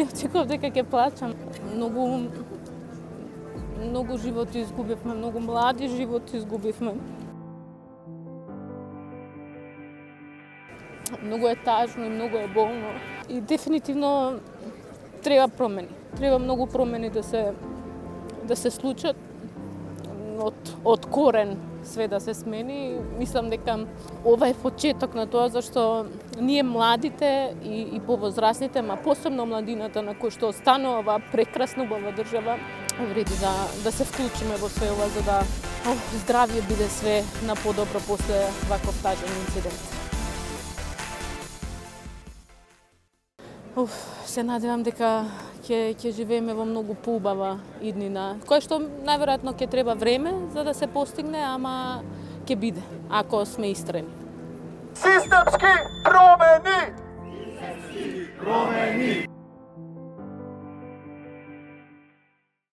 Очекував дека ќе плачам. Многу животи изгубивме, многу млади животи изгубивме. Многу е тажно и многу е болно. И дефинитивно треба промени. Треба многу промени да се случат од корен све да се смени. Мислам дека ова е почеток на тоа зашто ние младите и повозрастните, ма посебно младината на кој што останува оваа прекрасна убава држава, вреди да се вклучиме во све ова за да здравје биде све на подобро после ваков тажен инцидент. Се надевам дека ќе живееме во многу поубава иднина, која што најверојатно ќе треба време за да се постигне, ама ќе биде, ако сме истрени. Системски промени!